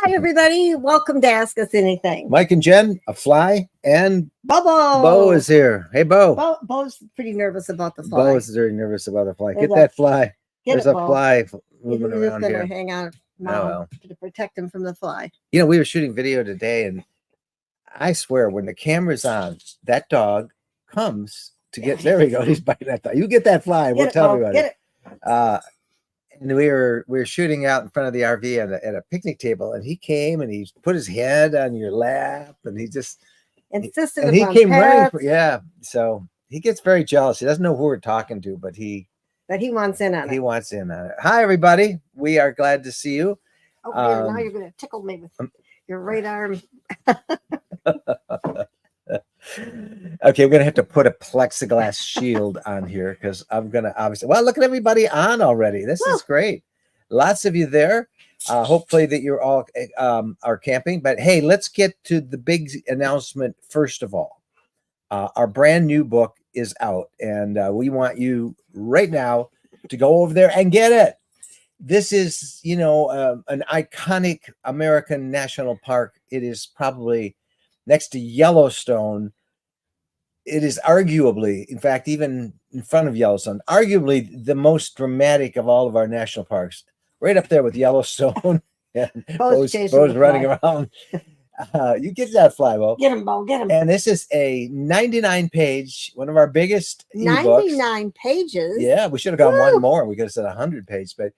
Hi, everybody. Welcome to Ask Us Anything. Mike and Jen, a fly, and Bo Bo is here. Hey, Bo. Bo's pretty nervous about the fly. Bo is very nervous about the fly. There's Get that fly. Get There's it, a Bo. fly He's moving just around gonna here. hang on, Mom, well. to protect him from the fly. You know, we were shooting video today, and I swear, when the camera's on, that dog comes to get. There we go. He's biting that fly. You get that fly. We'll tell everybody. Get it. And we were shooting out in front of the RV at a picnic table, and he came and he put his head on your lap, and he just insisted. And he came running. Yeah, so he gets very jealous. He doesn't know who we're talking to, but he wants in on it. He wants in on it. Hi, everybody. We are glad to see you. Oh, now you're going to tickle me with your right arm. Okay, we're gonna have to put a plexiglass shield on here because I'm gonna obviously. Well, look at everybody on already. This is great. Lots of you there. Hopefully that you're all are camping. But hey, let's get to the big announcement first of all. Our brand new book is out, and we want you right now to go over there and get it. This is, you know, an iconic American national park. It is probably next to Yellowstone. It is arguably, in fact, even in front of Yellowstone, arguably the most dramatic of all of our national parks. Right up there with Yellowstone. And Bo's running around. You get that fly, Bo. Get him, Bo. Get him. And this is a 99-page, one of our biggest 99 pages. Yeah, we should have gone one more. We could have said 100 pages, but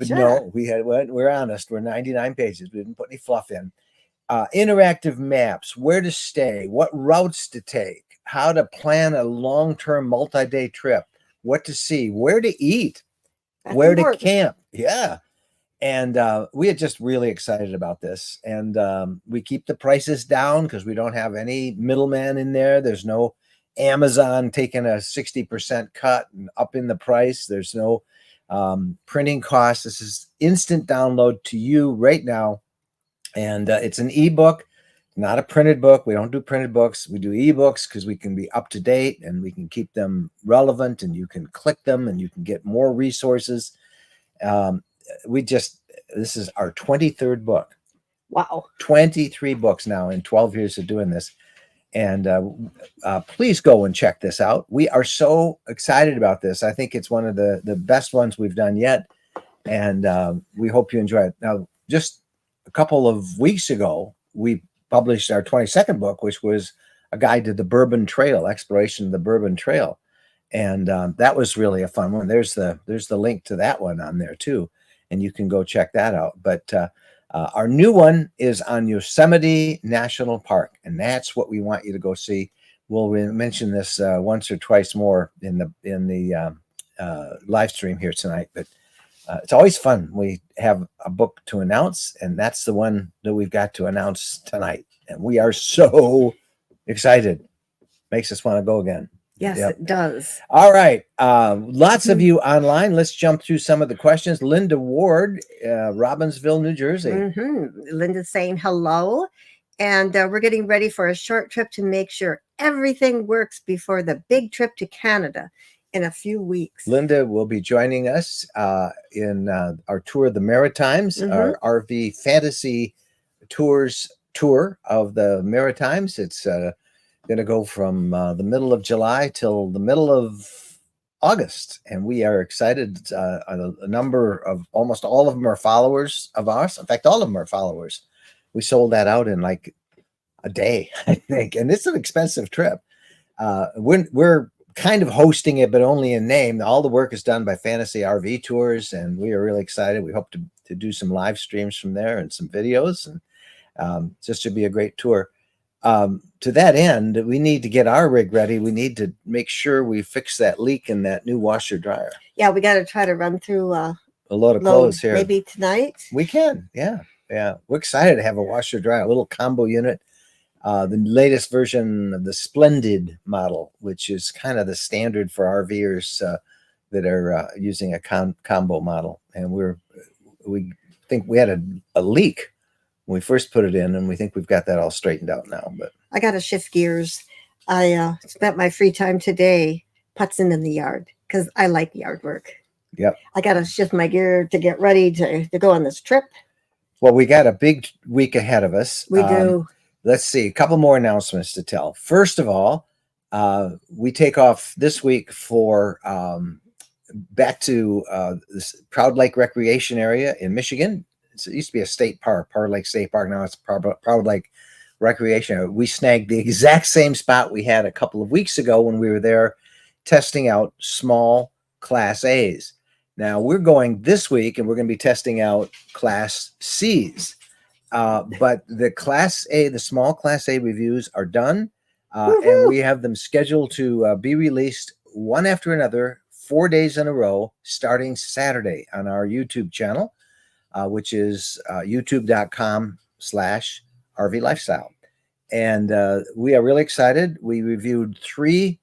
no, we're honest. We're 99 pages. We didn't put any fluff in. Interactive maps, where to stay, what routes to take, how to plan a long-term multi-day trip, what to see, where to eat, where to camp. Yeah. And we are just really excited about this. And we keep the prices down because we don't have any middleman in there. There's no Amazon taking a 60% cut and up in the price. There's no printing costs. This is instant download to you right now. And it's an ebook, not a printed book. We don't do printed books. We do ebooks because we can be up to date and we can keep them relevant, and you can click them and you can get more resources. This is our 23rd book. Wow. 23 books now in 12 years of doing this. And please go and check this out. We are so excited about this. I think it's one of the best ones we've done yet. And we hope you enjoy it. Now, just a couple of weeks ago, we published our 22nd book, which was a guide to the Bourbon Trail, exploration of the Bourbon Trail. And that was really a fun one. There's the link to that one on there too. And you can go check that out. But our new one is on Yosemite National Park, and that's what we want you to go see. We'll mention this once or twice more in the live stream here tonight. But it's always fun. We have a book to announce, and that's the one that we've got to announce tonight. And we are so excited. Makes us want to go again. Yes, it does. All right. Lots of you online. Let's jump through some of the questions. Linda Ward, Robbinsville, New Jersey. Linda's saying hello. And we're getting ready for a short trip to make sure everything works before the big trip to Canada in a few weeks. Linda will be joining us in our tour of the Maritimes, our RV Fantasy tour of the Maritimes. It's going to go from the middle of July till the middle of August, and we are excited. A number of, almost all of them are followers of ours. In fact, all of them are followers. We sold that out in like a day, I think, and it's an expensive trip. We're kind of hosting it, but only in name. All the work is done by Fantasy RV Tours, and we are really excited. We hope to do some live streams from there and some videos, and just should be a great tour. To that end, we need to get our rig ready. We need to make sure we fix that leak in that new washer dryer. Yeah, we got to try to run through a load of clothes here. Maybe tonight. We can. Yeah. We're excited to have a washer dryer, a little combo unit. The latest version of the Splendid model, which is kind of the standard for RVers that are using a combo model. And we think we had a leak when we first put it in, and we think we've got that all straightened out now. But I got to shift gears. I spent my free time today putzing in the yard because I like yard work. Yep. I got to shift my gear to get ready to go on this trip. Well, we got a big week ahead of us. We do. Let's see, a couple more announcements to tell. First of all, we take off this week for back to this Proud Lake Recreation Area in Michigan. It used to be a state park, Proud Lake State Park. Now it's Proud Lake Recreation Area. We snagged the exact same spot we had a couple of weeks ago when we were there testing out small Class A's. Now we're going this week and we're going to be testing out Class C's. But the Class A, the small Class A reviews are done. And we have them scheduled to be released one after another, 4 days in a row, starting Saturday on our YouTube channel, which is youtube.com/RV Lifestyle. And we are really excited. We reviewed 3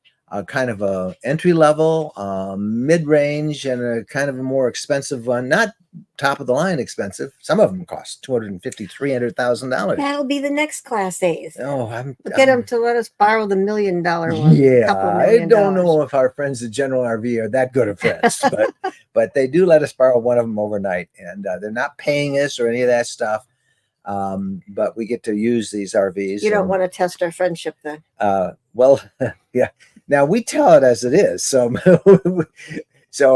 kind of a entry level, mid-range, and a kind of a more expensive one, not top of the line expensive. Some of them cost $250,000-$300,000. That'll be the next Class A's. Oh, We'll get them to let us borrow the $1 million one. Yeah, $2 million. I don't know if our friends at General RV are that good of friends, but they do let us borrow one of them overnight, and they're not paying us or any of that stuff. But we get to use these RVs. You don't want to test our friendship then. Well, yeah. Now we tell it as it is. So,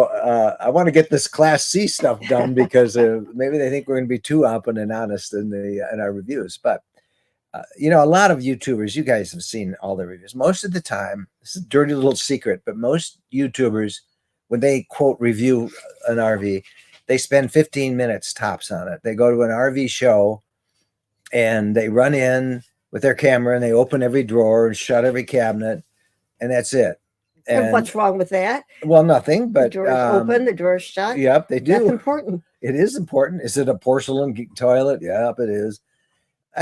I want to get this Class C stuff done because maybe they think we're going to be too open and honest in our reviews. But a lot of YouTubers, you guys have seen all the reviews. Most of the time, this is a dirty little secret, but most YouTubers, when they quote review an RV, they spend 15 minutes tops on it. They go to an RV show and they run in with their camera and they open every drawer and shut every cabinet, and that's it. And what's wrong with that? Well, nothing, but the door's open, the door's shut. Yep, they do. That's important. It is important. Is it a porcelain toilet? Yep, it is.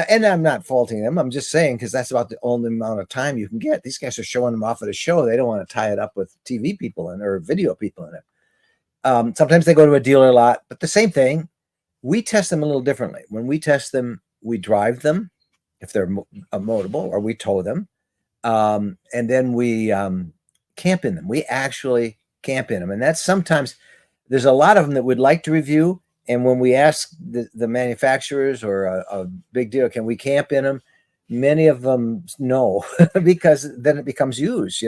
And I'm not faulting them. I'm just saying, because that's about the only amount of time you can get. These guys are showing them off at a show. They don't want to tie it up with TV people or video people in it. Sometimes they go to a dealer lot, but the same thing. We test them a little differently. When we test them, we drive them if they're motorable, or we tow them. And then we camp in them. We actually camp in them. And that's sometimes, there's a lot of them that we'd like to review. And when we ask the manufacturers or a big deal, can we camp in them? Many of them no, because then it becomes used,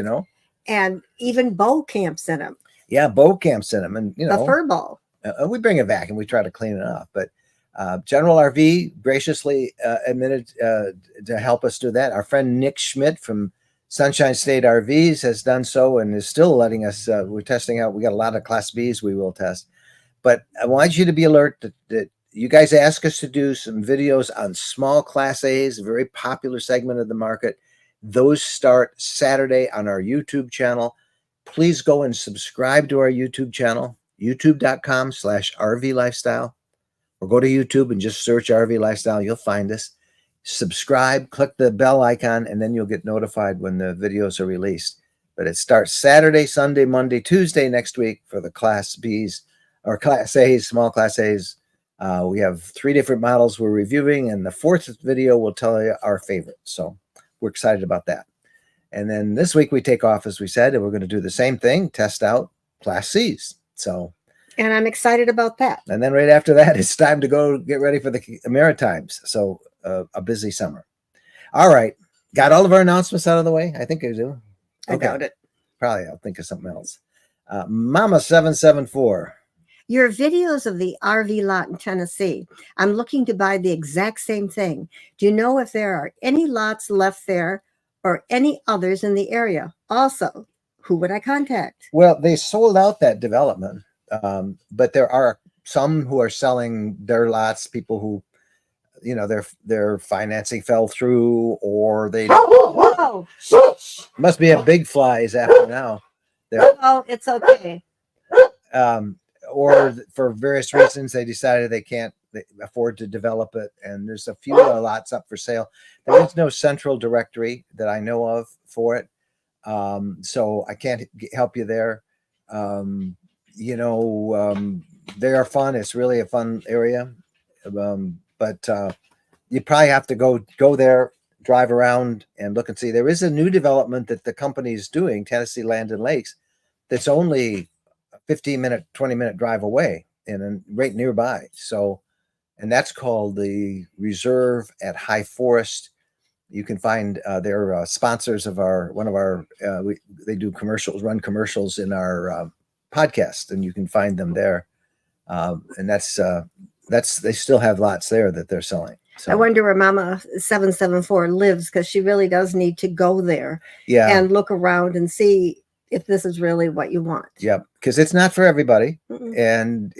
And even Bo camps in them. Yeah, Bo camps in them. And, the fur ball. We bring it back and we try to clean it up. But General RV graciously admitted to help us do that. Our friend Nick Schmidt from Sunshine State RVs has done so and is still letting us. We're testing out. We got a lot of Class Bs we will test. But I want you to be alert that you guys ask us to do some videos on small Class A's, a very popular segment of the market. Those start Saturday on our YouTube channel. Please go and subscribe to our YouTube channel, youtube.com/RV Lifestyle. Or go to YouTube and just search RV Lifestyle. You'll find us. Subscribe, click the bell icon, and then you'll get notified when the videos are released. But it starts Saturday, Sunday, Monday, Tuesday next week for the Class Bs or Class A's, small Class A's. We have 3 different models we're reviewing, and the 4th video will tell you our favorite. So we're excited about that. And then this week we take off, as we said, and we're going to do the same thing, test out Class C's. And I'm excited about that. And then right after that, it's time to go get ready for the Maritimes. So a busy summer. All right. Got all of our announcements out of the way? I think I do. I doubt it. Probably I'll think of something else. Mama 774. Your videos of the RV lot in Tennessee. I'm looking to buy the exact same thing. Do you know if there are any lots left there or any others in the area? Also, who would I contact? Well, they sold out that development. But there are some who are selling their lots, people who, their financing fell through, or they must be a big flies after now. Oh, it's okay. Or for various reasons, they decided they can't afford to develop it. And there's a few lots up for sale. There is no central directory that I know of for it. So I can't help you there. They are fun. It's really a fun area. But you probably have to go there, drive around and look and see. There is a new development that the company is doing, Tennessee Land and Lakes, that's only a 15-minute, 20-minute drive away and right nearby. So, and that's called the Reserve at High Forest. You can find they're sponsors of one of our. They do run commercials in our podcast, and you can find them there. And that's they still have lots there that they're selling. So I wonder where Mama 774 lives, because she really does need to go there and look around and see if this is really what you want. Yep, because it's not for everybody. And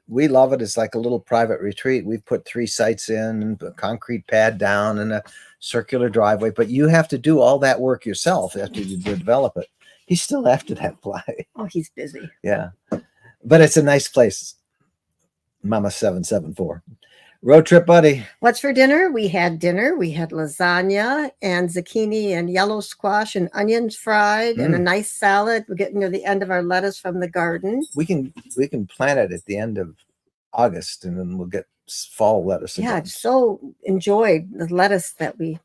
we love it. It's like a little private retreat. We've put 3 sites in, and a concrete pad down, and a circular driveway, but you have to do all that work yourself after you develop it. He's still after that fly. Oh, he's busy. Yeah, but it's a nice place. Mama 774. Road trip buddy. What's for dinner? We had lasagna and zucchini and yellow squash and onions fried and a nice salad. We're getting near the end of our lettuce from the garden. We can plant it at the end of August, and then we'll get fall lettuce again. Yeah, I so enjoyed the lettuce that we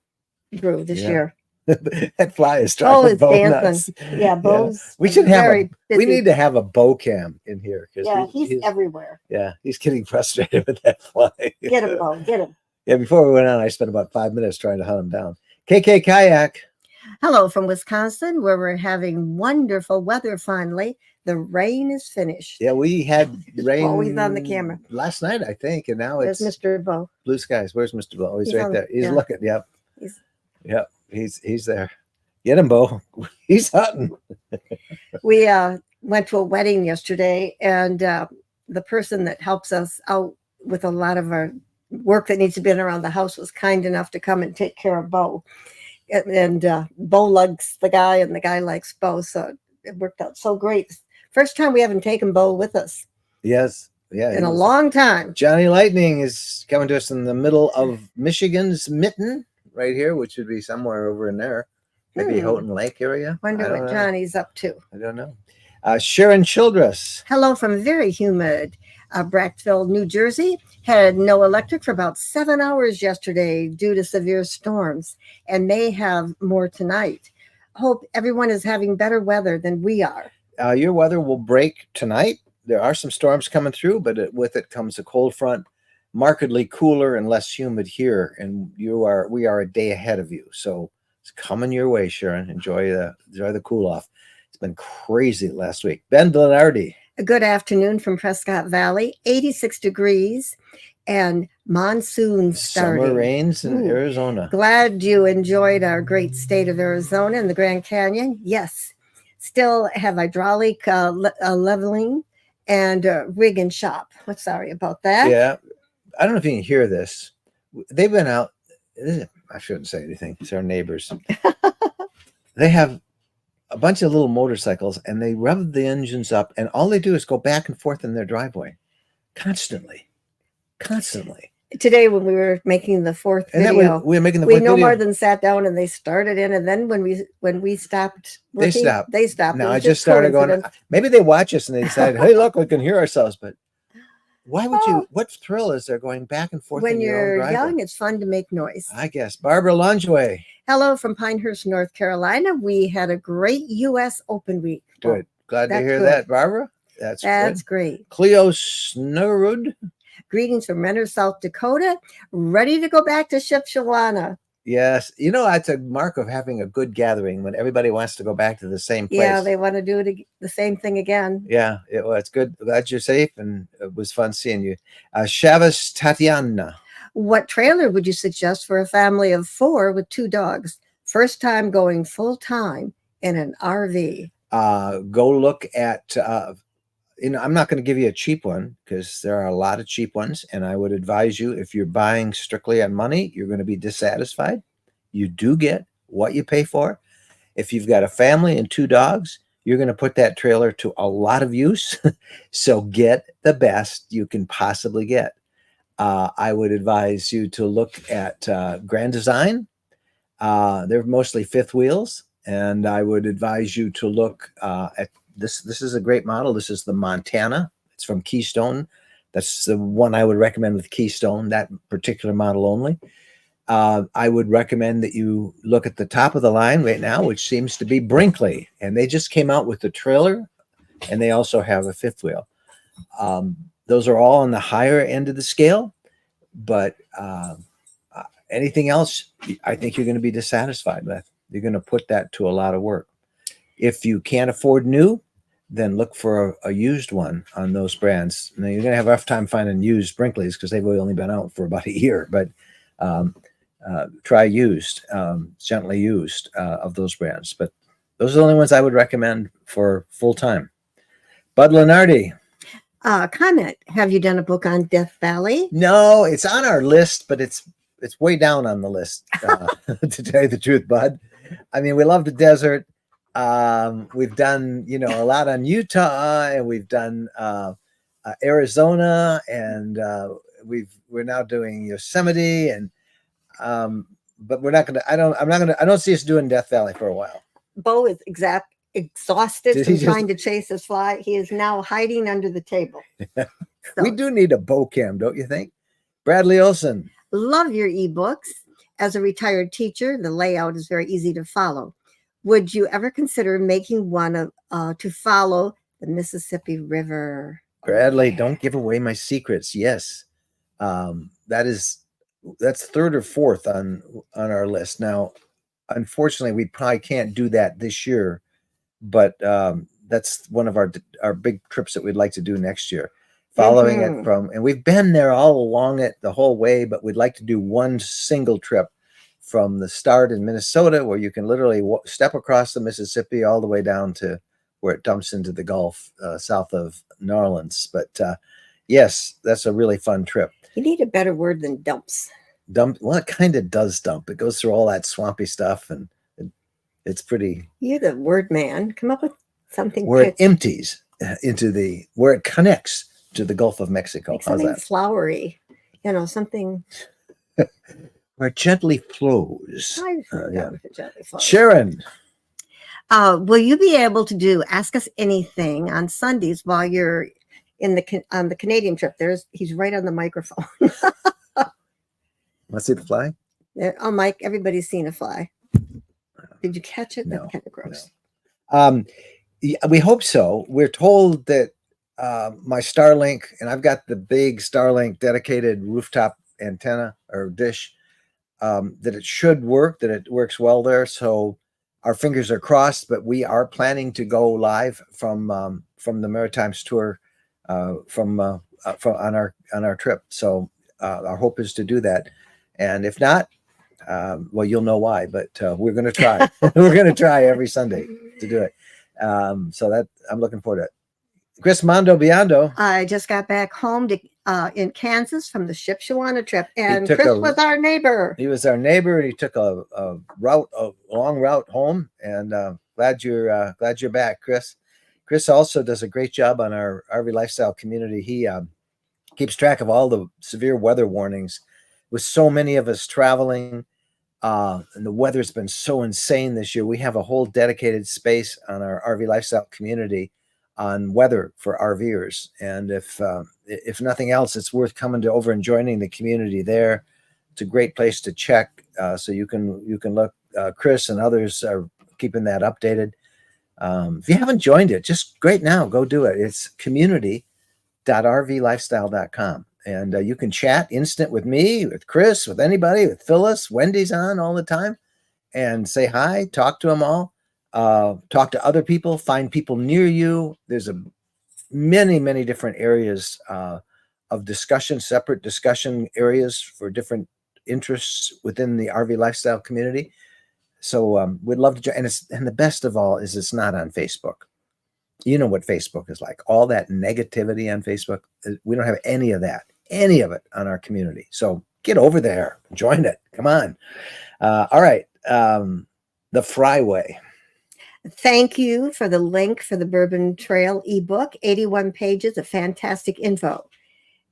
grew this year. That fly is driving Bo nuts. Yeah, Bo's we should have we need to have a Bo cam in here, because he's everywhere. Yeah, he's getting frustrated with that fly. Get him, Bo, get him. Yeah, before we went on, I spent about 5 minutes trying to hunt him down. KK Kayak. Hello from Wisconsin, where we're having wonderful weather finally. The rain is finished. Yeah, we had rain. Always on the camera. Last night, I think, and now There's it's Mr. Bo. Blue skies. Where's Mr. Bo? Oh, he's right there. He's looking. Yep. He's there. Get him, Bo. He's hunting. We went to a wedding yesterday, and the person that helps us out with a lot of our work that needs to be done around the house was kind enough to come and take care of Bo. And Bo likes the guy, and the guy likes Bo, so it worked out so great. First time we haven't taken Bo with us. Yes. Yeah. In a long time. Johnny Lightning is coming to us in the middle of Michigan's Mitten, right here, which would be somewhere over in there. Maybe Houghton Lake area. Wonder what Johnny's up to. I don't know. Sharon Childress. Hello from very humid Brackville, New Jersey. Had no electric for about 7 hours yesterday due to severe storms, and may have more tonight. Hope everyone is having better weather than we are. Your weather will break tonight. There are some storms coming through, but with it comes a cold front, markedly cooler and less humid here. And we are a day ahead of you. So it's coming your way, Sharon. Enjoy the cool off. It's been crazy last week. Ben Blenardi. A good afternoon from Prescott Valley, 86 degrees and monsoon starting. Summer rains in Arizona. Glad you enjoyed our great state of Arizona and the Grand Canyon. Yes. Still have hydraulic leveling and rig and shop. What's sorry about that? Yeah. I don't know if you can hear this. They've been out. I shouldn't say anything. It's our neighbors. They have a bunch of little motorcycles, and they rev the engines up, and all they do is go back and forth in their driveway constantly. Today, when we were making the fourth video, we were making the we fourth no video. more than sat down and they started in, and then when we stopped looking, they stopped. Now I just started going, maybe they watch us and they decided, hey, look, we can hear ourselves. But why would you? What thrill is there going back and forth? When you're young, it's fun to make noise. I guess. Barbara Longeway. Hello from Pinehurst, North Carolina. We had a great U.S. Open week. Good. Glad to hear that, Barbara. That's great. Cleo Snurud. Greetings from Renner, South Dakota. Ready to go back to Shipshawana. Yes. You know, that's a mark of having a good gathering when everybody wants to go back to the same place. Yeah, they want to do the same thing again. Yeah, it's good. Glad you're safe, and it was fun seeing you. Chavez Tatiana. What trailer would you suggest for a family of 4 with 2 dogs? First time going full time in an RV. Go look at, I'm not going to give you a cheap one because there are a lot of cheap ones. And I would advise you, if you're buying strictly on money, you're going to be dissatisfied. You do get what you pay for. If you've got a family and 2 dogs, you're going to put that trailer to a lot of use. So get the best you can possibly get. I would advise you to look at Grand Design. They're mostly 5th wheels. And I would advise you to look at this. This is a great model. This is the Montana. It's from Keystone. That's the one I would recommend with Keystone, that particular model only. I would recommend that you look at the top of the line right now, which seems to be Brinkley. And they just came out with the trailer, and they also have a 5th wheel. those are all on the higher end of the scale, but anything else, I think you're going to be dissatisfied with. You're going to put that to a lot of work. If you can't afford new, then look for a used one on those brands. Now, you're going to have a rough time finding used sprinklers because they've only been out for about a year, but try used, gently used of those brands. But those are the only ones I would recommend for full time. Bud Lenardi. Comment. Have you done a book on Death Valley? No, it's on our list, but it's way down on the list, to tell you the truth, Bud. I mean, we love the desert. We've done, a lot on Utah, and we've done Arizona, and we're now doing Yosemite, and but we're not gonna. I don't see us doing Death Valley for a while. Bo is exhausted Did from he trying to chase his fly. He is now hiding under the table. We do need a bow cam, don't you think? Bradley Olson. Love your ebooks. As a retired teacher, the layout is very easy to follow. Would you ever consider making one to follow the Mississippi River? Bradley, don't give away my secrets. Yes, that's third or fourth on our list. Now, unfortunately, we probably can't do that this year, but that's one of our big trips that we'd like to do next year. Following it from, and we've been there all along it the whole way, but we'd like to do one single trip from the start in Minnesota, where you can literally step across the Mississippi all the way down to where it dumps into the Gulf south of New Orleans. But yes, that's a really fun trip. You need a better word than dumps. Dump. Well, it kind of does dump. It goes through all that swampy stuff, and it's pretty. You're the word man. Come up with something where it empties into where it connects to the Gulf of Mexico. Like something flowery, something where it gently flows. Yeah. It gently flows. Sharon. Will you be able to do Ask Us Anything on Sundays while you're on the Canadian trip? He's right on the microphone. Let's see the fly. Oh, Mike, everybody's seen a fly. Did you catch it? No, that's kind of gross. No. We hope so. We're told that my Starlink, and I've got the big Starlink dedicated rooftop antenna or dish, that it should work, that it works well there. So our fingers are crossed, but we are planning to go live from the Maritimes tour from on our trip. So our hope is to do that. And if not, well, you'll know why, but we're going to try. We're going to try every Sunday to do it. So that I'm looking forward to it. Chris Mondo Biondo. I just got back home in Kansas from the Shipshewana trip, and Chris was our neighbor. He was our neighbor, and he took a long route home. And glad you're back, Chris. Chris also does a great job on our RV Lifestyle community. He keeps track of all the severe weather warnings. With so many of us traveling, and the weather's been so insane this year, we have a whole dedicated space on our RV Lifestyle community on weather for RVers. And if nothing else, it's worth coming over and joining the community there. It's a great place to check, so you can look. Chris and others are keeping that updated. If you haven't joined it, just right now, go do it. It's community.rvlifestyle.com. And you can chat instant with me, with Chris, with anybody, with Phyllis. Wendy's on all the time. And say hi, talk to them all. Talk to other people, find people near you. There's many different areas of discussion, separate discussion areas for different interests within the RV Lifestyle community. So we'd love to join. And the best of all is it's not on Facebook. You know what Facebook is like. All that negativity on Facebook. We don't have any of that, any of it on our community. So get over there, join it. Come on. All right. The Fryway. Thank you for the link for the Bourbon Trail ebook, 81 pages of fantastic info.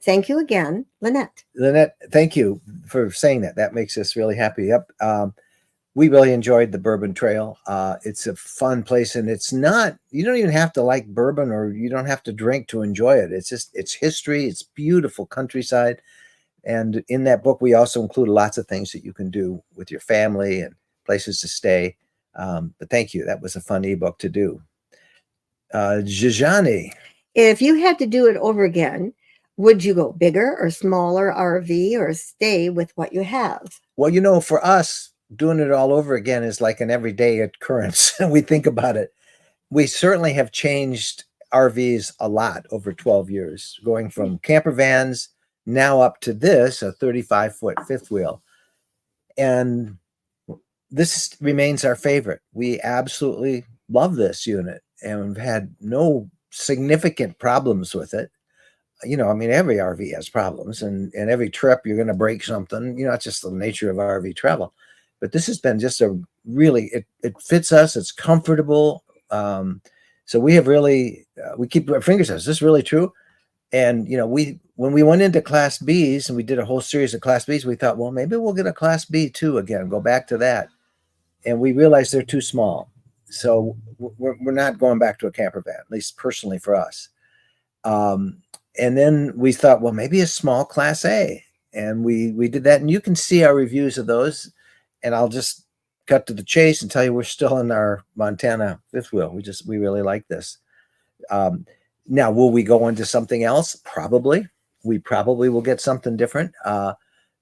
Thank you again, Lynette. Lynette, thank you for saying that. That makes us really happy. Yep. We really enjoyed the Bourbon Trail. It's a fun place, and it's not, you don't even have to like bourbon, or you don't have to drink to enjoy it. It's just, it's history. It's beautiful countryside. And in that book, we also include lots of things that you can do with your family and places to stay. But thank you. That was a fun ebook to do. Jajani. If you had to do it over again, Would you go bigger or smaller RV or stay with what you have? Well, you know, for us, doing it all over again is like an everyday occurrence. We think about it. We certainly have changed RVs a lot over 12 years, going from camper vans now up to this, a 35-foot fifth wheel. And this remains our favorite. We absolutely love this unit and we've had no significant problems with it. You know, I mean, every RV has problems, and every trip you're going to break something. You know, it's just the nature of RV travel. But this has been just a really, it fits us. It's comfortable. So we have really, we keep our fingers out. Is this really true? And, you know, when we went into Class Bs and we did a whole series of Class Bs, we thought, well, maybe we'll get a Class B too again, go back to that. And we realized they're too small. So we're not going back to a camper van, at least personally for us. And then we thought, well, maybe a small Class A. And we did that. And you can see our reviews of those. And I'll just cut to the chase and tell you we're still in our Montana fifth wheel. We really like this. Now, will we go into something else? Probably. We probably will get something different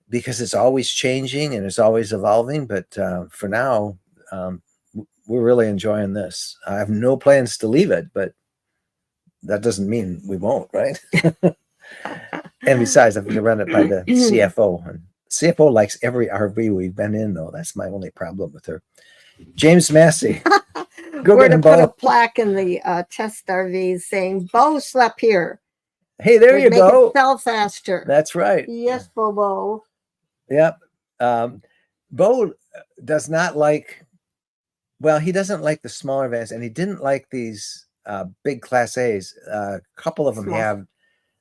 because it's always changing and it's always evolving. But for now, we're really enjoying this. I have no plans to leave it, but that doesn't mean we won't, right? And besides, I'm going to run it by the CFO. And CFO likes every RV we've been in, though. That's my only problem with her. James Massey. We're to put a plaque in the test RVs saying, Bo slept here. Hey, there you go. Make it sell faster. That's right. Yes, Bobo. Yep. Bo does not like, well, he doesn't like the smaller vans, and he didn't like these big Class A's. A couple of them have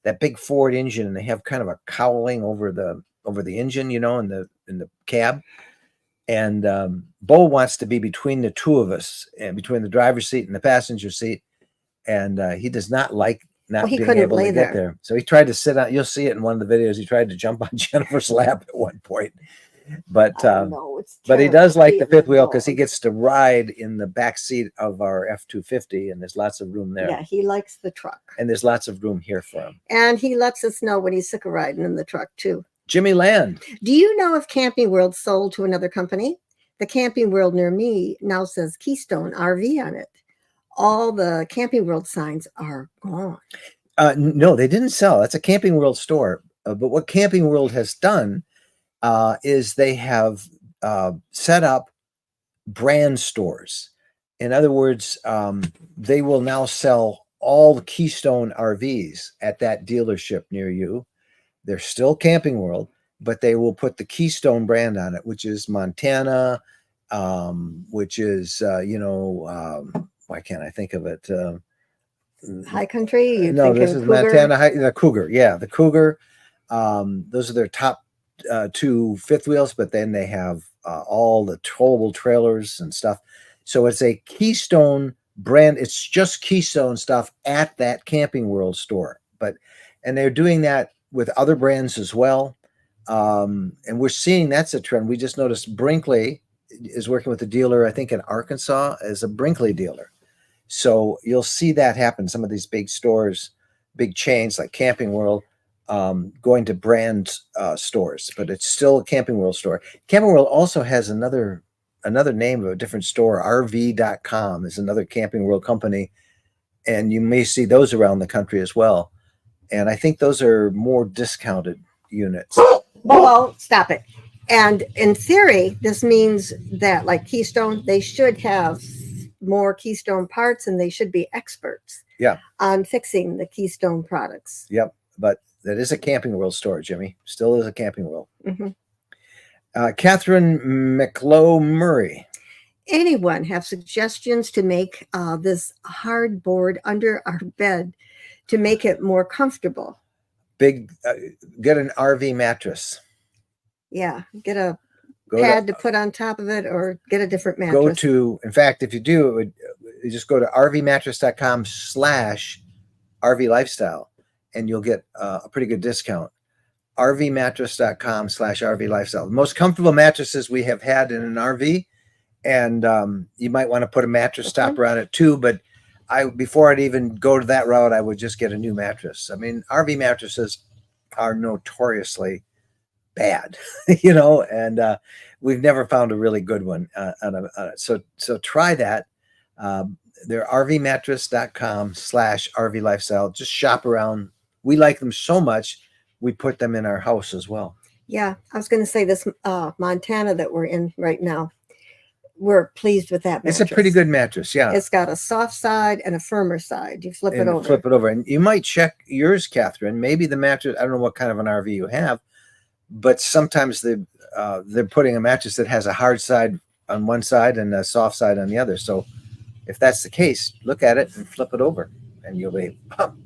that big Ford engine, and they have kind of a cowling over the engine, you know, in the cab. And Bo wants to be between the two of us, and between the driver's seat and the passenger seat. And he does not like not being able to get there. So he tried to sit on. You'll see it in one of the videos. He tried to jump on Jennifer's lap at one point. But he does like the fifth wheel because he gets to ride in the back seat of our F-250, and there's lots of room there. Yeah, he likes the truck. And there's lots of room here for him. And he lets us know when he's sick of riding in the truck too. Jimmy Land. Do you know if Camping World sold to another company? The Camping World near me now says Keystone RV on it. All the Camping World signs are gone. No, they didn't sell. That's a Camping World store. But what Camping World has done is they have set up brand stores. In other words, they will now sell all the Keystone RVs at that dealership near you. They're still Camping World, but they will put the Keystone brand on it, which is Montana, which is, why can't I think of it? High Country? No, this is Cougar? Montana, the Cougar. Yeah, the Cougar. Those are their top two fifth wheels, but then they have all the towable trailers and stuff. So it's a Keystone brand. It's just Keystone stuff at that Camping World store. And they're doing that with other brands as well. And we're seeing that's a trend. We just noticed Brinkley is working with a dealer, I think in Arkansas, as a Brinkley dealer. So you'll see that happen. Some of these big stores, big chains like Camping World, going to brand stores, but it's still a Camping World store. Camping World also has another name of a different store. RV.com is another Camping World company. And you may see those around the country as well. And I think those are more discounted units. Well, stop it. And in theory, this means that like Keystone, they should have more Keystone parts and they should be experts on fixing the Keystone products. Yep. But that is a Camping World store, Jimmy. Still is a Camping World. Mm-hmm. Catherine McLow Murray. Anyone have suggestions to make this hardboard under our bed to make it more comfortable? Get an RV mattress. Yeah, get a pad to put on top of it, or get a different mattress. In fact, if you do, you just go to rvmattress.com/RV Lifestyle, and you'll get a pretty good discount. rvmattress.com/RV Lifestyle. The most comfortable mattresses we have had in an RV, and you might want to put a mattress topper on it too, but before I'd even go to that route, I would just get a new mattress. I mean, RV mattresses are notoriously bad, and we've never found a really good one. So try that. They're rvmattress.com/RV Lifestyle. Just shop around. We like them so much, we put them in our house as well. Yeah, I was going to say this Montana that we're in right now. We're pleased with that mattress. It's a pretty good mattress, yeah. It's got a soft side and a firmer side. You flip it over. Flip it over. And you might check yours, Catherine. Maybe the mattress, I don't know what kind of an RV you have, but sometimes they're putting a mattress that has a hard side on one side and a soft side on the other. So if that's the case, look at it and flip it over, and you'll be,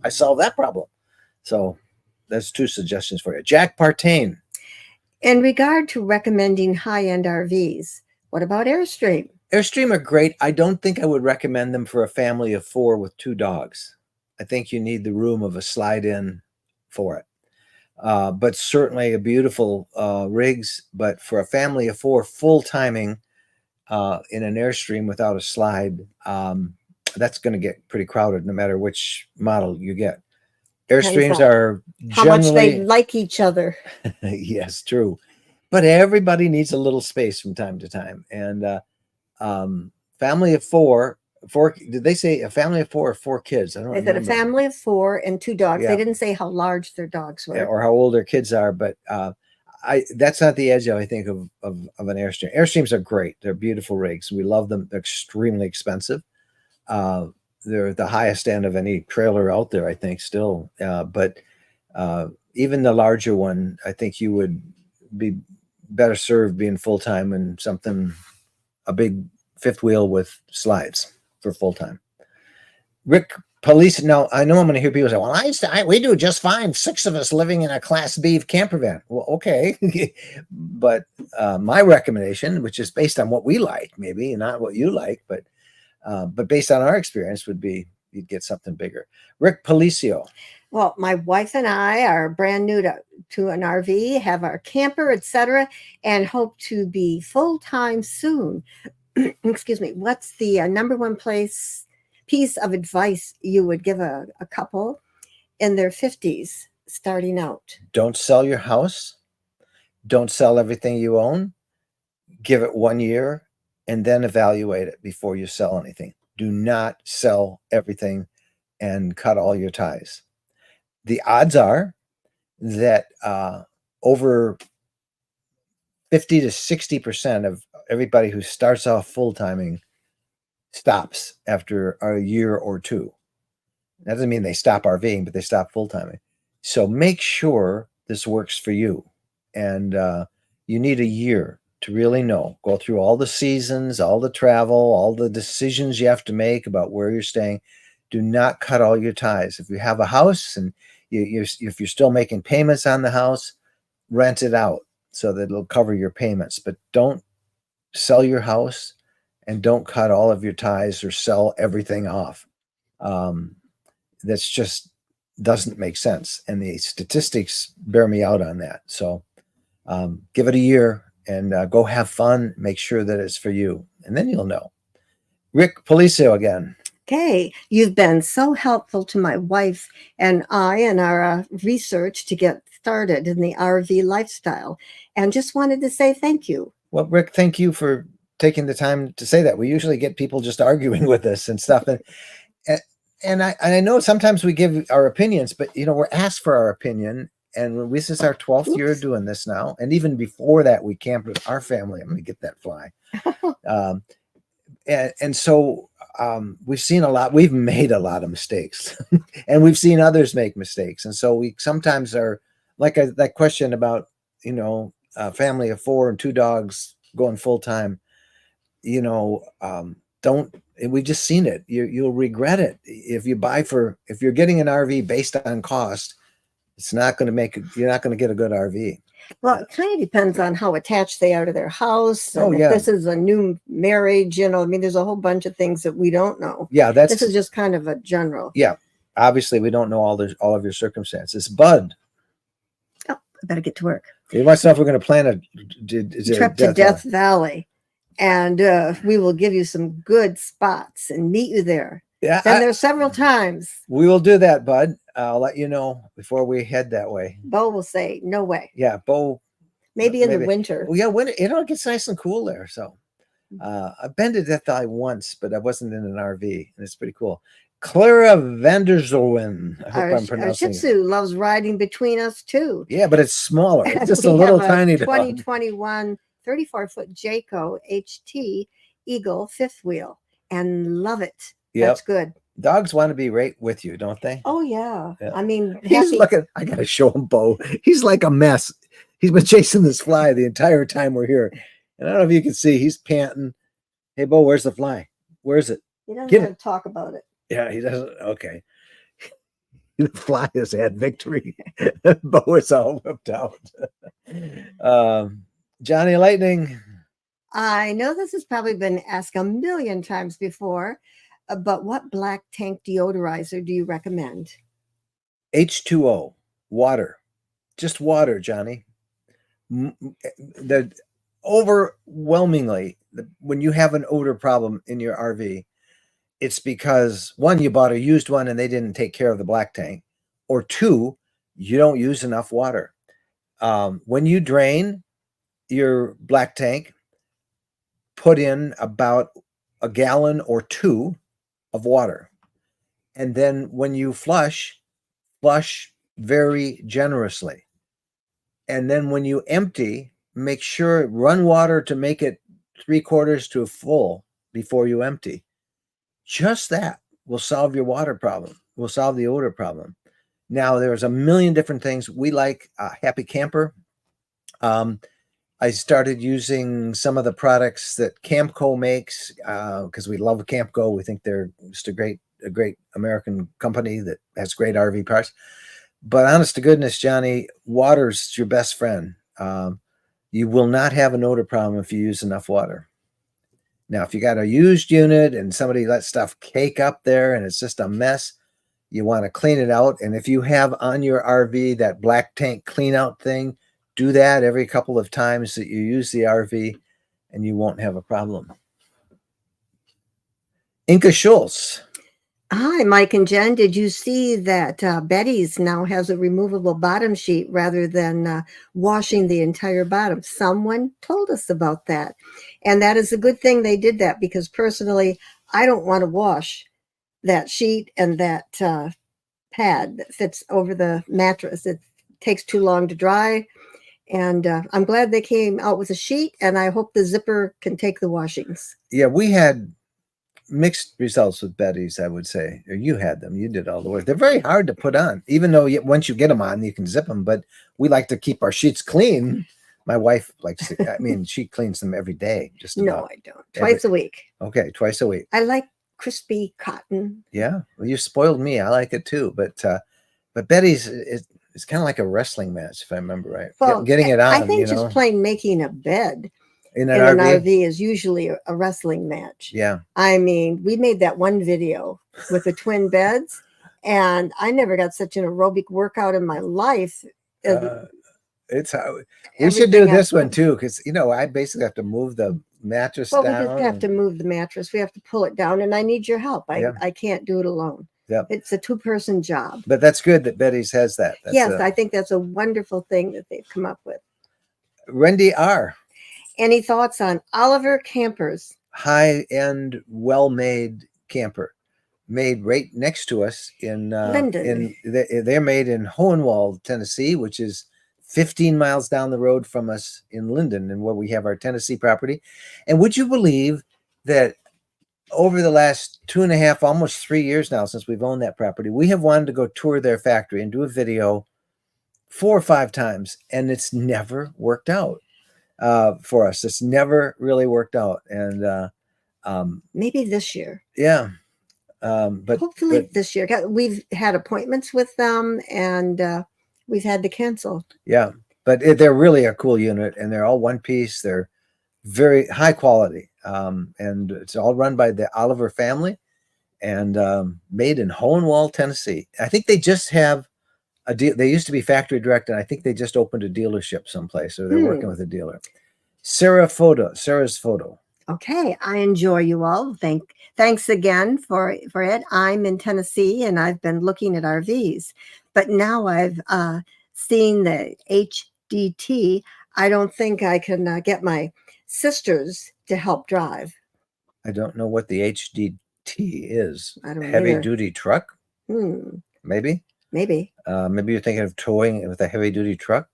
I solved that problem. So that's 2 suggestions for you. Jack Partain. In regard to recommending high-end RVs, what about Airstream? Airstream are great. I don't think I would recommend them for a family of 4 with 2 dogs. I think you need the room of a slide-in for it. But certainly a beautiful rigs. But for a family of 4, full timing in an Airstream without a slide, that's going to get pretty crowded no matter which model you get. Airstreams are how much they like each other. Yes, true. But everybody needs a little space from time to time. And family of 4, did they say a family of 4 or 4 kids? I don't know. They said a family of 4 and 2 dogs. Yeah. They didn't say how large their dogs were. Yeah, or how old their kids are, but that's not the edge, I think, of an Airstream. Airstreams are great. They're beautiful rigs. We love them. They're extremely expensive. They're the highest end of any trailer out there, I think, still. But even the larger one, I think you would be better served being full-time and a big 5th wheel with slides for full-time. Rick Police. Now, I know I'm going to hear people say, well, we do just fine. 6 of us living in a Class B camper van. Well, okay. But my recommendation, which is based on what we like, maybe not what you like, but based on our experience, would be you'd get something bigger. Rick Policio. Well, my wife and I are brand new to an RV, have our camper, etc., and hope to be full-time soon. Excuse me. What's the number 1 piece of advice you would give a couple in their 50s starting out? Don't sell your house. Don't sell everything you own. Give it 1 year and then evaluate it before you sell anything. Do not sell everything and cut all your ties. The odds are that over 50 to 60% of everybody who starts off full-timing stops after a year or 2. That doesn't mean they stop RVing, but they stop full-timing. So make sure this works for you. And you need a year to really know. Go through all the seasons, all the travel, all the decisions you have to make about where you're staying. Do not cut all your ties. If you have a house and if you're still making payments on the house, rent it out so that it'll cover your payments. But don't sell your house and don't cut all of your ties or sell everything off. That's just doesn't make sense. And the statistics bear me out on that. So give it a year and go have fun. Make sure that it's for you. And then you'll know. Rick Policio again. Okay, you've been so helpful to my wife and I in our research to get started in the RV lifestyle, and just wanted to say thank you. Well, Rick, thank you for taking the time to say that. We usually get people just arguing with us and stuff, and I know sometimes we give our opinions, but we're asked for our opinion, and this is our 12th year doing this now, and even before that, we camped with our family. I'm going to get that fly, and so. We've seen a lot. We've made a lot of mistakes, and we've seen others make mistakes. And so we sometimes are like that question about a family of 4 and 2 dogs going full time. Don't. We've just seen it. You'll regret it if you're getting an RV based on cost. It's not going to you're not going to get a good RV. Well, it kind of depends on how attached they are to their house. Oh, if yeah. This is a new marriage, there's a whole bunch of things that we don't know. Yeah, this is just kind of a general. Yeah, obviously we don't know all of your circumstances. Bud. Oh, I better get to work. You must know if we're going to plan a trip to Death Valley, and we will give you some good spots and meet you there. Yeah, Been there several times. we will do that, bud. I'll let you know before we head that way. Bo will say, no way. Yeah, Bo. Maybe in the winter. Well, yeah, when it gets nice and cool there. So I've been to Death Valley once, but I wasn't in an RV, and it's pretty cool. Clara Vanderzolwin. I hope I'm Our pronouncing Shih it. Tzu loves riding between us too. Yeah, but it's smaller. It's just We a little have tiny dog. 2021 34-foot Jayco HT Eagle fifth wheel and love it. Yep. That's good. Dogs want to be right with you, don't they? Oh yeah. Yeah. I mean, He's looking. I gotta show him Bo. He's like a mess. He's been chasing this fly the entire time we're here, and I don't know if you can see. He's panting. Hey, Bo, where's the fly? Where's it? He doesn't Get have it. to talk about it. Yeah, he doesn't. Okay. The fly has had victory. Bo is all whipped out. Johnny Lightning. I know this has probably been asked a million times before, but what black tank deodorizer do you recommend? H2O, water, just water, Johnny. The overwhelmingly, when you have an odor problem in your RV, it's because one, you bought a used one and they didn't take care of the black tank, or two, you don't use enough water. When you drain your black tank, put in about a gallon or two of water. And then when you flush very generously. And then when you empty, make sure run water to make it 3/4 to full before you empty. Just that will solve your water problem. Will solve the odor problem. Now, there's a million different things. We like Happy Camper. I started using some of the products that Campco makes because we love Campco. We think they're just a great American company that has great RV parts. But honest to goodness, Johnny, water's your best friend. You will not have an odor problem if you use enough water. Now, if you got a used unit and somebody lets stuff cake up there and it's just a mess, you want to clean it out. And if you have on your RV that black tank clean out thing, do that every couple of times that you use the RV and you won't have a problem. Inka Schultz. Hi, Mike and Jen. Did you see that Betty's now has a removable bottom sheet rather than washing the entire bottom? Someone told us about that. And that is a good thing they did that, because personally, I don't want to wash that sheet and that pad that fits over the mattress. It takes too long to dry. And I'm glad they came out with a sheet, and I hope the zipper can take the washings. Yeah, we had mixed results with Betty's, I would say. Or you had them. You did all the work. They're very hard to put on, even though once you get them on, you can zip them. But we like to keep our sheets clean. My wife likes to, I mean, she cleans them every day. Just No, I don't. Twice a week. Okay, twice a week. I like crispy cotton. Yeah, well, you spoiled me. I like it too. But Betty's it's kind of like a wrestling match, if I remember right. Well, getting it on. I think just plain making a bed in an RV? RV is usually a wrestling match. Yeah. I mean, we made that one video with the twin beds, and I never got such an aerobic workout in my life. It's how we should do this one too, because I basically have to move the mattress down. We just have to move the mattress. We have to pull it down, and I need your help. I can't do it alone. Yep. It's a 2-person job. But that's good that Betty's has that. Yes, I think that's a wonderful thing that they've come up with. Wendy R. Any thoughts on Oliver campers? High-end, well-made camper, made right next to us in Linden. They're made in Hohenwald, Tennessee, which is 15 miles down the road from us in Linden, and where we have our Tennessee property. And would you believe that over the last 2.5, almost 3 years now, since we've owned that property, we have wanted to go tour their factory and do a video 4 or 5 times, and it's never worked out for us. It's never really worked out. And maybe this year. Yeah. But hopefully this year. We've had appointments with them, and we've had to cancel. Yeah, but they're really a cool unit, and they're all one piece. They're very high quality, and it's all run by the Oliver family, and made in Hohenwald, Tennessee. I think they just have a deal. They used to be factory direct, and I think they just opened a dealership someplace, or they're working with a dealer. Sarah's photo. Okay, I enjoy you all. Thanks again for it. I'm in Tennessee and I've been looking at RVs, but now I've seen the HDT. I don't think I can get my sisters to help drive. I don't know what the HDT is. I don't Heavy either. duty truck, Hmm, maybe. maybe. Maybe you're thinking of towing with a heavy duty truck.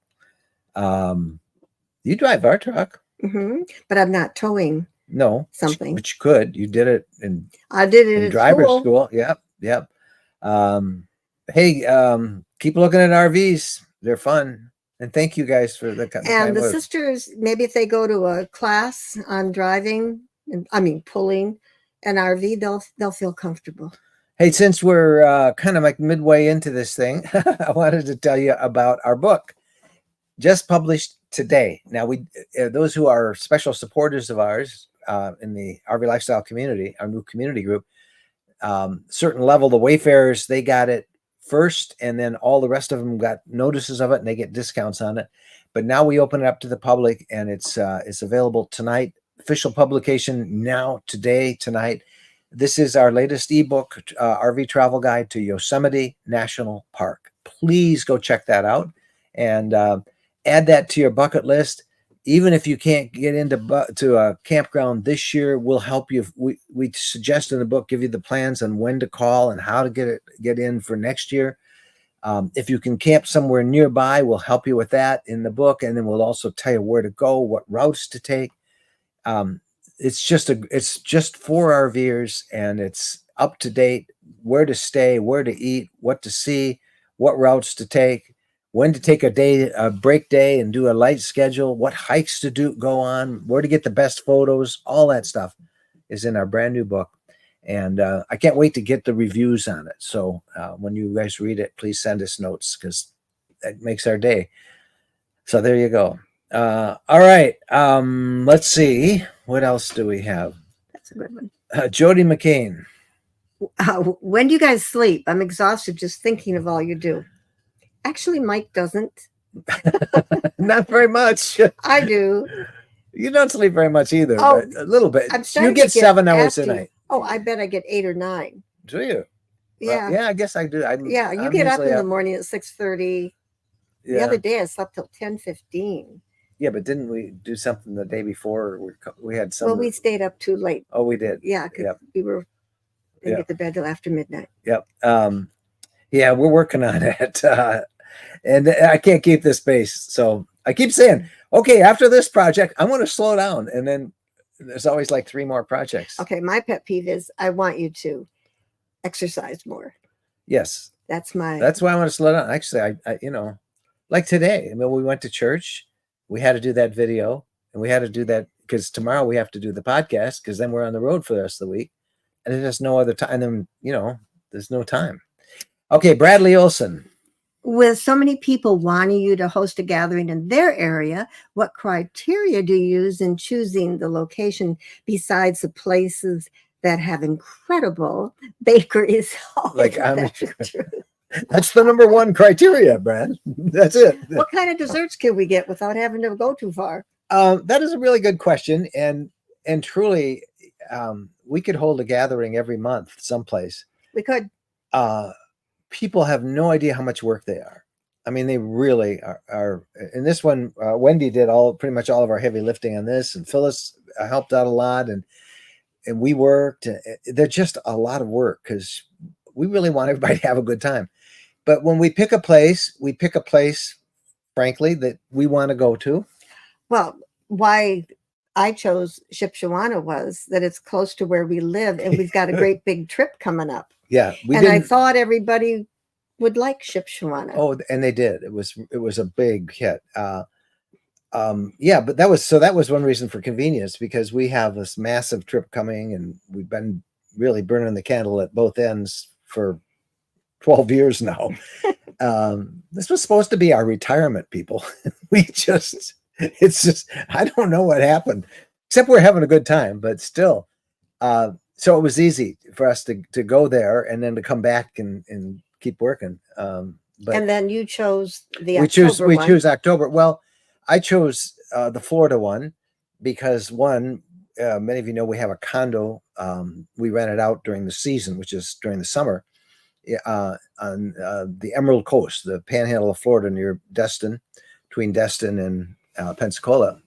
You drive our truck. But I'm not towing No, something. but you could. You did it in I did it in at driver's school. school. Yep, yep. Hey, keep looking at RVs. They're fun. And thank you guys for the And kind the words. sisters, maybe if they go to a class on driving, I mean pulling an RV, they'll feel comfortable. Hey, since we're kind of like midway into this thing, I wanted to tell you about our book, just published today. Now, those who are special supporters of ours in the RV Lifestyle community, our new community group, certain level, the Wayfarers, they got it first, and then all the rest of them got notices of it, and they get discounts on it. But now we open it up to the public, and it's available tonight. Official publication now, today, tonight. This is our latest ebook, RV Travel Guide to Yosemite National Park. Please go check that out and add that to your bucket list. Even if you can't get to a campground this year, we'll help you. We suggest in the book, give you the plans on when to call and how to get in for next year. If you can camp somewhere nearby, we'll help you with that in the book, and then we'll also tell you where to go, what routes to take. It's just for RVers, and it's up to date. Where to stay, where to eat, what to see, what routes to take, when to take a break day and do a light schedule, what hikes to go on, where to get the best photos. All that stuff is in our brand new book, and I can't wait to get the reviews on it. So when you guys read it, please send us notes, because that makes our day. So there you go. All right. Let's see. What else do we have? That's a good one. Jody McCain. When do you guys sleep? I'm exhausted just thinking of all you do. Actually, Mike doesn't. Not very much. I do. You don't sleep very much either, Oh, but a little bit. I'm starting You get to 7 hours a active. night. Oh, I bet I get 8 or 9. Do you? Yeah. Yeah, I guess I do. Yeah, you I'm get up usually in the morning at 6:30. The Yeah. other day I slept till 10:15. Yeah, but didn't we do something the day before? We had some. Well, we stayed up too late. Oh, we did. Yeah, 'cause Yep. we didn't Yep. get to bed till after midnight. Yep. Yeah, we're working on it. And I can't keep this pace. So I keep saying, okay, after this project, I want to slow down. And then there's always like 3 more projects. Okay, my pet peeve is I want you to exercise more. Yes. That's why I want to slow down. Actually, I like today, I mean, we went to church, we had to do that video, and we had to do that because tomorrow we have to do the podcast, because then we're on the road for the rest of the week. And there's no other time. And then, there's no time. Okay, Bradley Olson. With so many people wanting you to host a gathering in their area, what criteria do you use in choosing the location besides the places that have incredible bakeries? Like, that's the number 1 criteria, Brad. That's it. What kind of desserts can we get without having to go too far? That is a really good question. And truly, we could hold a gathering every month someplace. We could. People have no idea how much work they are. I mean, they really are. In this one, Wendy did pretty much all of our heavy lifting on this, and Phyllis helped out a lot, and we worked. They're just a lot of work because we really want everybody to have a good time. But when we pick a place, frankly, that we want to go to. Well, why I chose Shipshewana was that it's close to where we live, and we've got a great big trip coming up. Yeah, I thought everybody would like Shipshewana. Oh, and they did. It was a big hit. Yeah, but that was one reason for convenience, because we have this massive trip coming, and we've been really burning the candle at both ends for 12 years now. This was supposed to be our retirement, people. It's just, I don't know what happened, except we're having a good time, but still. So it was easy for us to go there and then to come back and keep working. But and then you chose the we choose October. Well, I chose the Florida one because, one, many of you know, we have a condo. We rent it out during the season, which is during the summer, on the Emerald Coast, the panhandle of Florida, near Destin, between Destin and Pensacola.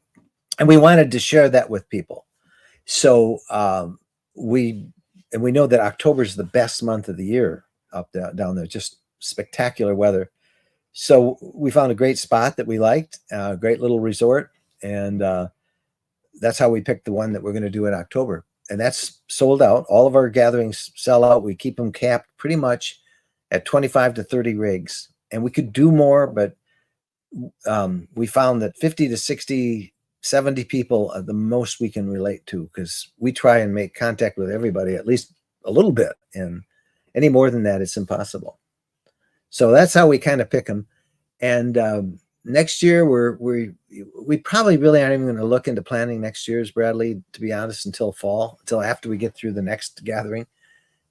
And we wanted to share that with people. So we know that October is the best month of the year down there, just spectacular weather. So we found a great spot that we liked, a great little resort, and that's how we picked the one that we're going to do in October. And that's sold out. All of our gatherings sell out. We keep them capped pretty much at 25 to 30 rigs. And we could do more, but we found that 50 to 60, 70 people are the most we can relate to, because we try and make contact with everybody at least a little bit. And any more than that, it's impossible. So that's how we kind of pick them. And next year, we probably really aren't even going to look into planning next year's, Bradley, to be honest, until fall, until after we get through the next gathering.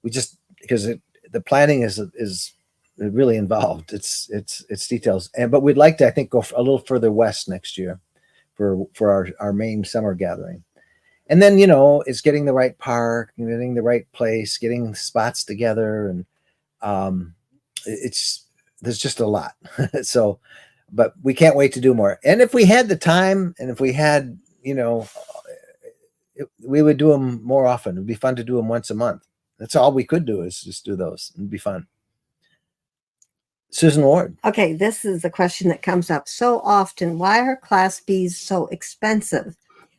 We just, because the planning is really involved. It's details. But we'd like to, I think, go a little further west next year for our main summer gathering. And then, you know, it's getting the right park, getting the right place, getting spots together, and there's just a lot. So, but we can't wait to do more. And if we had the time, and if we had, you know, we would do them more often. It'd be fun to do them once a month. That's all we could do, is just do those. It'd be fun. Susan Ward. Okay, this is a question that comes up so often. Why are Class Bs so expensive?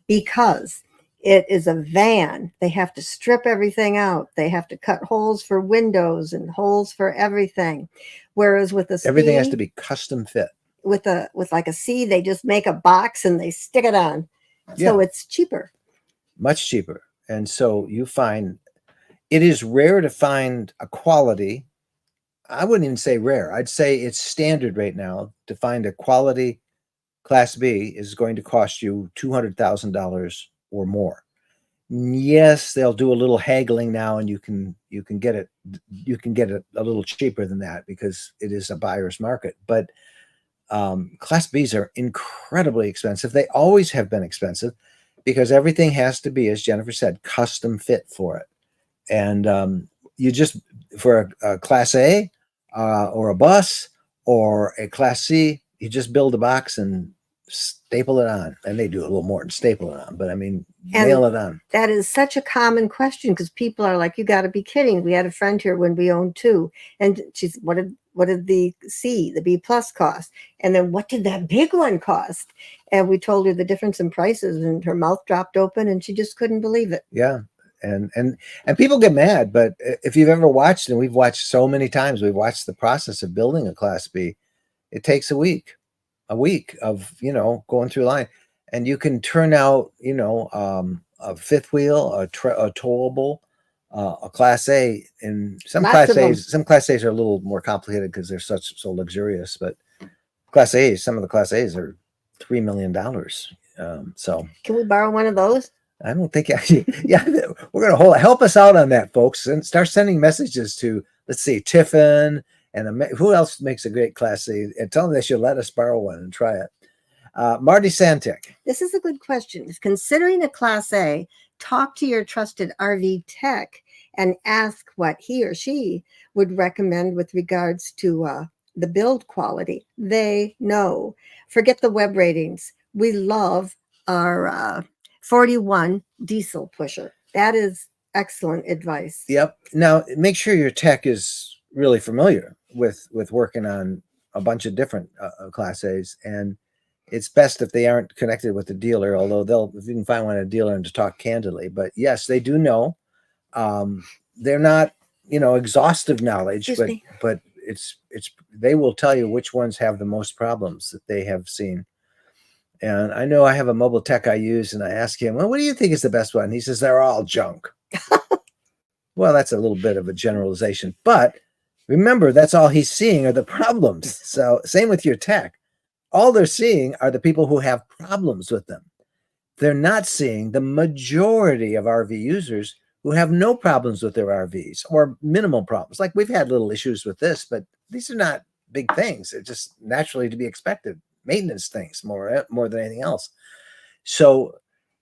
Because it is a van. They have to strip everything out. They have to cut holes for windows and holes for everything. Whereas with a C, everything has to be custom fit. With like a C, they just make a box and they stick it on. So it's cheaper. Much cheaper. And so you find it is rare to find a quality. I wouldn't even say rare. I'd say it's standard right now to find a quality Class B is going to cost you $200,000 or more. Yes, they'll do a little haggling now, and you can get it a little cheaper than that, because it is a buyer's market. But Class Bs are incredibly expensive. They always have been expensive, because everything has to be, as Jennifer said, custom fit for it. And you just, for a Class A or a bus or a Class C, you just build a box and staple it on. And they do a little more than staple it on, but I mean, nail it on. That is such a common question, because people are like, you got to be kidding. We had a friend here when we owned two, and she's, what did the C, the B plus cost? And then what did that big one cost? And we told her the difference in prices, and her mouth dropped open, and she just couldn't believe it. Yeah. And people get mad, but if you've ever watched, and we've watched so many times, we've watched the process of building a Class B. It takes a week of, you know, going through line, and you can turn out, you know, a fifth wheel, a towable, a Class A. And some Class A's are a little more complicated because they're so luxurious, but Class A's, some of the Class A's are $3 million. So can we borrow one of those? I don't think, yeah, we're going to help us out on that, folks, and start sending messages to, let's see, Tiffin, and who else makes a great Class A, and tell them they should let us borrow one and try it. Marty Santek. This is a good question. If considering a Class A, talk to your trusted RV tech and ask what he or she would recommend with regards to the build quality. They know. Forget the web ratings. We love our 41 diesel pusher. That is excellent advice. Yep. Now, make sure your tech is really familiar with working on a bunch of different Class A's, and it's best if they aren't connected with the dealer, although if you can find one at a dealer and to talk candidly. But yes, they do know. They're not, you know, exhaustive knowledge, but it's they will tell you which ones have the most problems that they have seen. And I know I have a mobile tech I use, and I ask him, well, what do you think is the best one? He says, they're all junk. Well, that's a little bit of a generalization, but remember, that's all he's seeing are the problems. So same with your tech. All they're seeing are the people who have problems with them. They're not seeing the majority of RV users who have no problems with their RVs, or minimal problems. Like, we've had little issues with this, but these are not big things. They're just naturally to be expected. Maintenance things more than anything else. So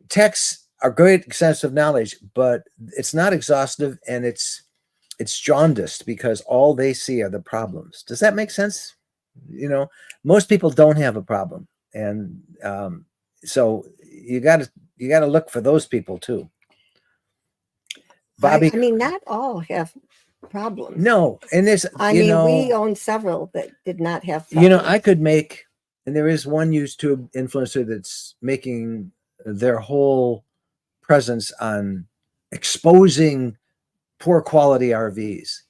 techs a great sense of knowledge, but it's not exhaustive, and it's jaundiced because all they see are the problems. Does that make sense? You know, most people don't have a problem, and so you got to look for those people too. Bobby, I mean, not all have problems. no, and this, I mean, we own several that did not have problems. you know, I could make, and there is one YouTube influencer that's making their whole presence on exposing poor quality RVs.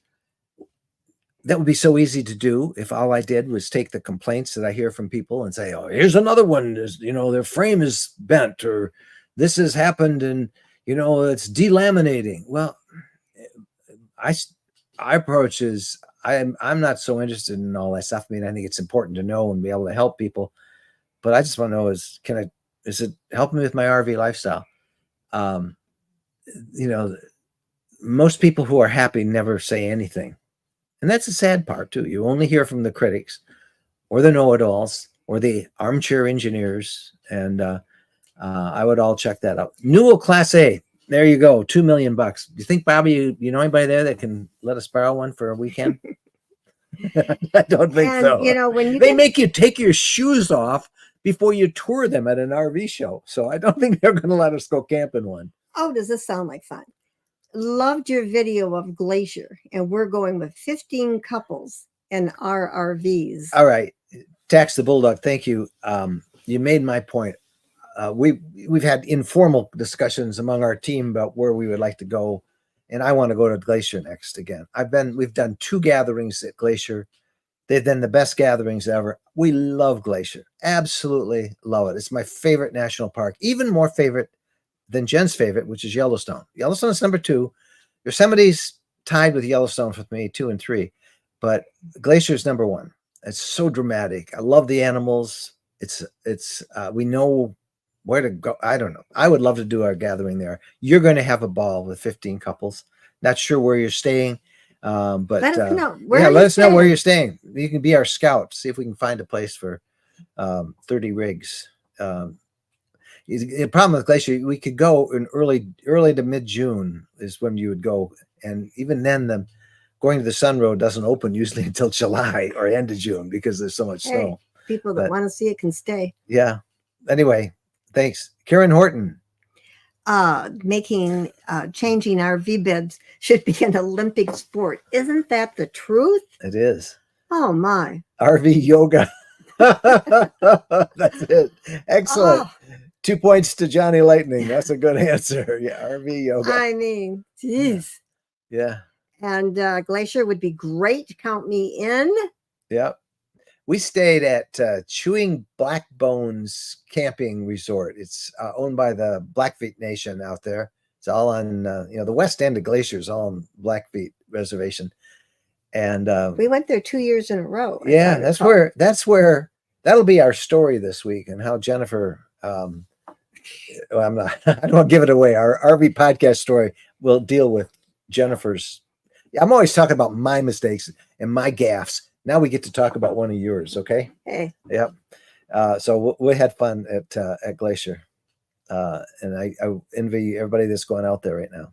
That would be so easy to do if all I did was take the complaints that I hear from people and say, oh, here's another one, is, you know, their frame is bent, or this has happened, and, you know, it's delaminating. Well, our approach is, I'm not so interested in all that stuff. I mean, I think it's important to know and be able to help people, but I just want to know is it helping me with my RV lifestyle? You know, most people who are happy never say anything. And that's the sad part too. You only hear from the critics or the know-it-alls or the armchair engineers. And I would all check that out. Newell Class A. There you go. $2 million. Do you think, Bobby, you know anybody there that can let us borrow one for a weekend? I don't think so. You know, when they make you take your shoes off before you tour them at an RV show. So I don't think they're going to let us go camping one. Oh, does this sound like fun? Loved your video of Glacier, and we're going with 15 couples in our RVs. All right. Tax the Bulldog. Thank you. You made my point. We've had informal discussions among our team about where we would like to go, and I want to go to Glacier next again. We've done 2 gatherings at Glacier. They've been the best gatherings ever. We love Glacier. Absolutely love it. It's my favorite national park, even more favorite than Jen's favorite, which is Yellowstone. Yellowstone is number 2. Yosemite's tied with Yellowstone with me, 2 and 3, but Glacier is number 1. It's so dramatic. I love the animals. We know where to go. I don't know. I would love to do our gathering there. You're going to have a ball with 15 couples. Not sure where you're staying, but let us know. Let us know where you're staying. You can be our scout. See if we can find a place for 30 rigs. The problem with Glacier, we could go in early to mid-June is when you would go, and even then, going to the Sun Road doesn't open usually until July or end of June because there's so much snow. People that want to see it can stay. Yeah. Anyway, thanks, Karen Horton. Changing RV beds should be an Olympic sport. Isn't that the truth? It is. Oh my. RV yoga. That's it. Excellent. Oh. 2 points to Johnny Lightning. That's a good answer. Yeah, RV yoga. I mean, geez. Yeah. And Glacier would be great. Count me in. Yep. We stayed at Chewing Black Bones Camping Resort. It's owned by the Blackfeet Nation out there. It's all on, the west end of Glacier is all on Blackfeet Reservation. And we went there 2 years in a row. Yeah, that's where that'll be our story this week, and how Jennifer. I don't want to give it away. Our RV podcast story will deal with Jennifer's. I'm always talking about my mistakes and my gaffes. Now we get to talk about one of yours. Okay. Hey. Yep. So we had fun at Glacier, and I envy everybody that's going out there right now.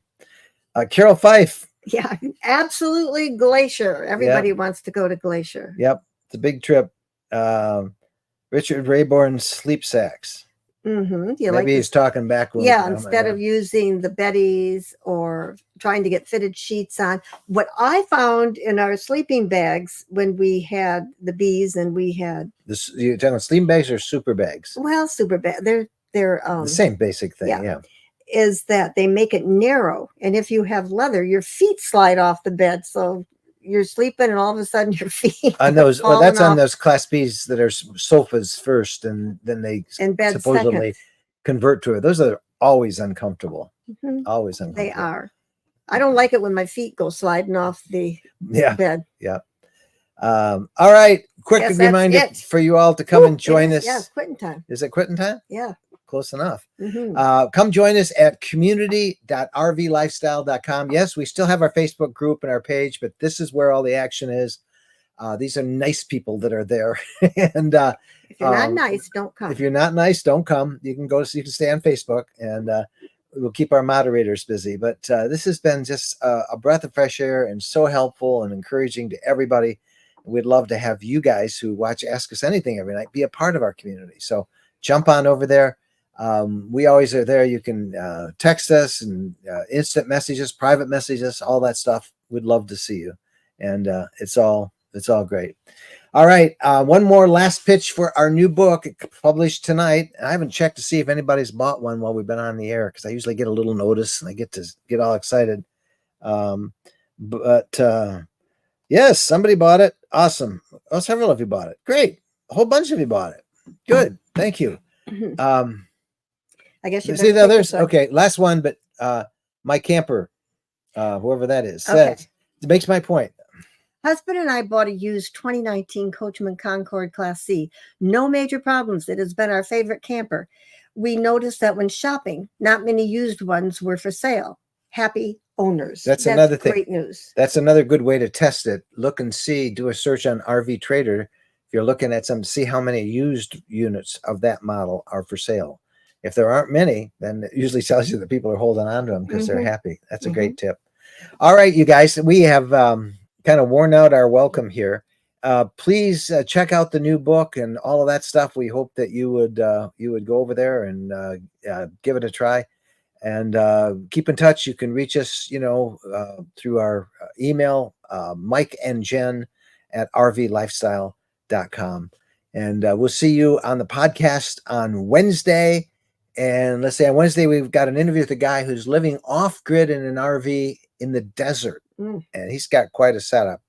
Carol Fife. Yeah, absolutely. Glacier. Everybody wants to go to Glacier. Yep. It's a big trip. Richard Rayborn's sleep sacks. Mm-hmm. Maybe he's talking backwards. Yeah, instead of using the beddies or trying to get fitted sheets on. What I found in our sleeping bags when we had the bees and we had this, you're talking sleeping bags or super bags? Well, super bag. They're the same basic thing. Yeah. Is that they make it narrow, and if you have leather, your feet slide off the bed. So you're sleeping, and all of a sudden your feet on those. Well, that's on those Class Bs that are sofas first, and then they supposedly convert to it. Those are always uncomfortable. Mm-hmm. Always uncomfortable. They are. I don't like it when my feet go sliding off the bed. Yeah. All right. Quick reminder for you all to come and join us. Yeah, it's quitting time. Is it quitting time? Yeah. Close enough. Mm-hmm. Come join us at community.rvlifestyle.com. Yes, we still have our Facebook group and our page, but this is where all the action is. These are nice people that are there. And if you're not nice, don't come. If you're not nice, don't come. You can stay on Facebook, and we'll keep our moderators busy. But this has been just a breath of fresh air and so helpful and encouraging to everybody. We'd love to have you guys who watch Ask Us Anything every night be a part of our community. So jump on over there. We always are there. You can text us and instant messages, private messages, all that stuff. We'd love to see you. And it's all great. All right. One more last pitch for our new book published tonight. I haven't checked to see if anybody's bought one while we've been on the air, because I usually get a little notice and I get to get all excited. Yes, somebody bought it. Awesome. Oh, several of you bought it. Great. A whole bunch of you bought it. Good. Thank you. I guess you see the others. Okay. Last one, but my camper, whoever that is, says, it makes my point. Husband and I bought a used 2019 Coachman Concord Class C. No major problems. It has been our favorite camper. We noticed that when shopping, not many used ones were for sale. Happy owners. That's another thing. Great news. That's another good way to test it. Look and see, do a search on RV Trader. If you're looking at some, see how many used units of that model are for sale. If there aren't many, then it usually tells you that people are holding on to them because they're happy. That's a great tip. All right, you guys, we have kind of worn out our welcome here. Please check out the new book and all of that stuff. We hope that you would go over there and give it a try, and keep in touch. You can reach us, through our email, Mike and Jen at RVLifestyle.com. And we'll see you on the podcast on Wednesday. And let's say on Wednesday, we've got an interview with a guy who's living off grid in an RV in the desert. And he's got quite a setup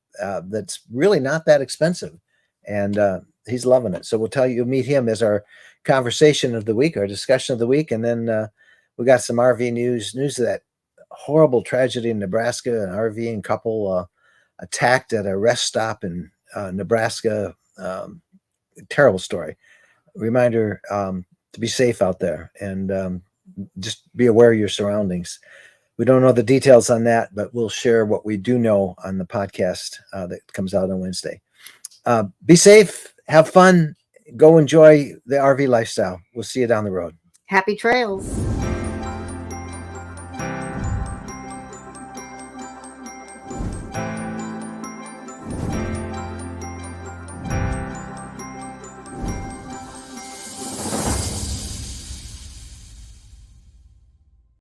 that's really not that expensive. And he's loving it. So you'll meet him as our conversation of the week, our discussion of the week. And then we got some RV news of that horrible tragedy in Nebraska. An RV couple attacked at a rest stop in Nebraska. Terrible story. Reminder to be safe out there and just be aware of your surroundings. We don't know the details on that, but we'll share what we do know on the podcast that comes out on Wednesday. Be safe, have fun, go enjoy the RV lifestyle. We'll see you down the road. Happy trails.